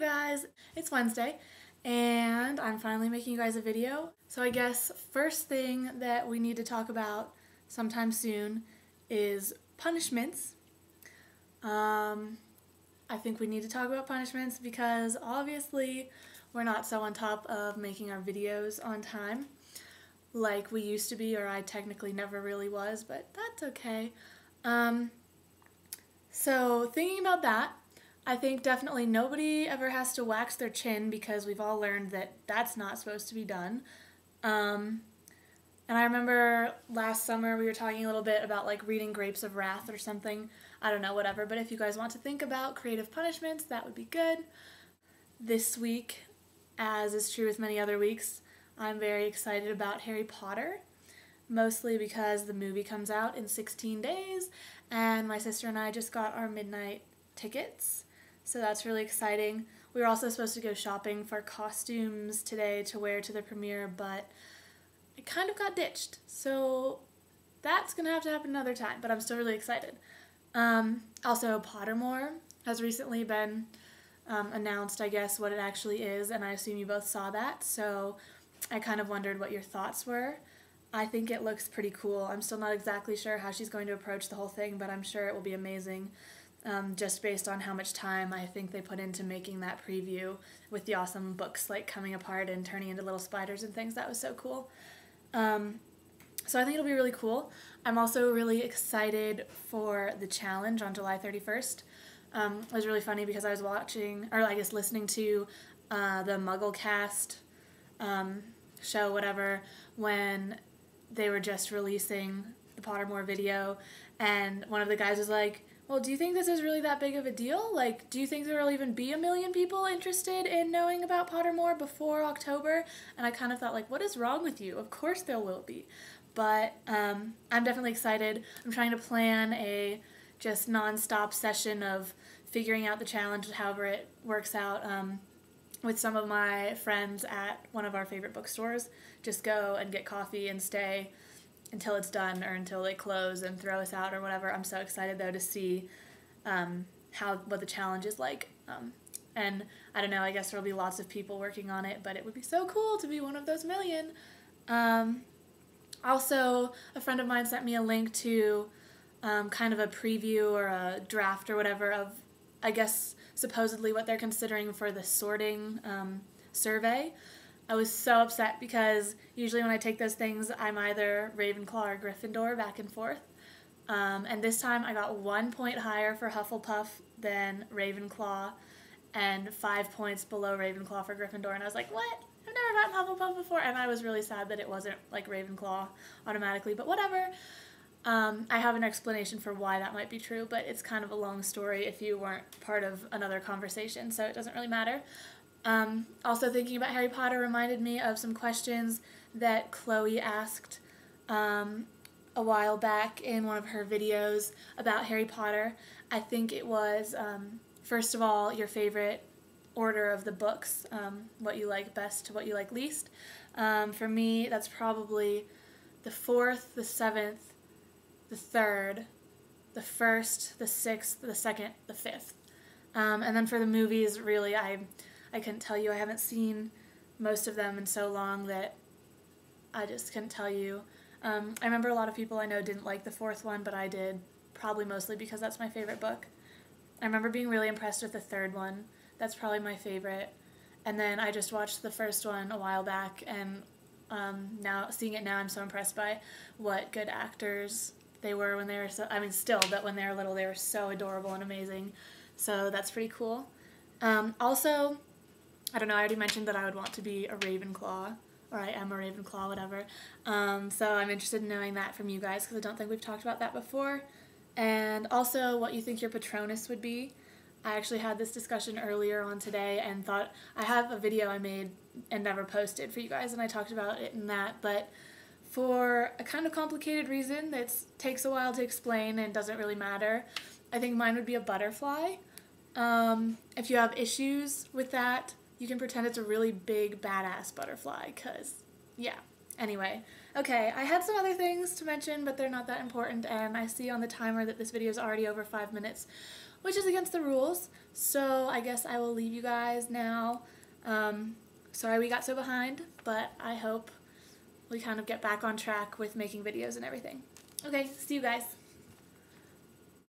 guys, it's Wednesday and I'm finally making you guys a video. So I guess first thing that we need to talk about sometime soon is punishments. I think we need to talk about punishments because obviously we're not so on top of making our videos on time like we used to be, or I technically never really was, but that's okay. So thinking about that, I think definitely nobody ever has to wax their chin because we've all learned that that's not supposed to be done. And I remember last summer we were talking a little bit about like reading Grapes of Wrath or something. I don't know, whatever. But if you guys want to think about creative punishments, that would be good. This week, as is true with many other weeks, I'm very excited about Harry Potter. Mostly because the movie comes out in 16 days and my sister and I just got our midnight tickets. So that's really exciting. We were also supposed to go shopping for costumes today to wear to the premiere, but it kind of got ditched. So that's going to have to happen another time, but I'm still really excited. Also, Pottermore has recently been announced, I guess, what it actually is, and I assume you both saw that, so I kind of wondered what your thoughts were. I think it looks pretty cool. I'm still not exactly sure how she's going to approach the whole thing, but I'm sure it will be amazing. Just based on how much time I think they put into making that preview with the awesome books like coming apart and turning into little spiders and things. That was so cool. So I think it'll be really cool. I'm also really excited for the challenge on July 31st. It was really funny because I was watching, or I guess listening to the MuggleCast show, whatever, when they were just releasing the Pottermore video, and one of the guys was like, well, do you think this is really that big of a deal? Like, do you think there will even be 1 million people interested in knowing about Pottermore before October? And I kind of thought, like, what is wrong with you? Of course there will be. But I'm definitely excited. I'm trying to plan a just non-stop session of figuring out the challenge, however it works out, with some of my friends at one of our favorite bookstores. Just go and get coffee and stay until it's done or until they close and throw us out or whatever. I'm so excited though to see what the challenge is like. And I don't know, I guess there will be lots of people working on it, but it would be so cool to be one of those 1 million. Also, a friend of mine sent me a link to kind of a preview or a draft or whatever of, I guess, supposedly what they're considering for the sorting survey. I was so upset because usually when I take those things, I'm either Ravenclaw or Gryffindor, back and forth. And this time I got 1 point higher for Hufflepuff than Ravenclaw and 5 points below Ravenclaw for Gryffindor. And I was like, what? I've never gotten Hufflepuff before. And I was really sad that it wasn't like Ravenclaw automatically, but whatever. I have an explanation for why that might be true, but it's kind of a long story if you weren't part of another conversation, so it doesn't really matter. Also, thinking about Harry Potter reminded me of some questions that Chloe asked a while back in one of her videos about Harry Potter. I think it was, first of all, your favorite order of the books, what you like best to what you like least. For me, that's probably the 4th, the 7th, the 3rd, the 1st, the 6th, the 2nd, the 5th. And then for the movies, really, I couldn't tell you. I haven't seen most of them in so long that I just couldn't tell you. I remember a lot of people I know didn't like the 4th one, but I did, probably mostly because that's my favorite book. I remember being really impressed with the 3rd one. That's probably my favorite. And then I just watched the 1st one a while back, and now seeing it now, I'm so impressed by what good actors they were when they were still, but when they were little, they were so adorable and amazing. So that's pretty cool. Also, I don't know, I already mentioned that I would want to be a Ravenclaw, or I am a Ravenclaw, whatever. So I'm interested in knowing that from you guys, because I don't think we've talked about that before. And also what you think your Patronus would be. I actually had this discussion earlier on today and thought I have a video I made and never posted for you guys, and I talked about it in that, but for a kind of complicated reason that takes a while to explain and doesn't really matter, I think mine would be a butterfly. If you have issues with that, you can pretend it's a really big, badass butterfly, because, yeah. Anyway, okay, I had some other things to mention, but they're not that important, and I see on the timer that this video is already over 5 minutes. which is against the rules. So I guess I will leave you guys now. Sorry we got so behind, but I hope we kind of get back on track with making videos and everything. Okay, see you guys.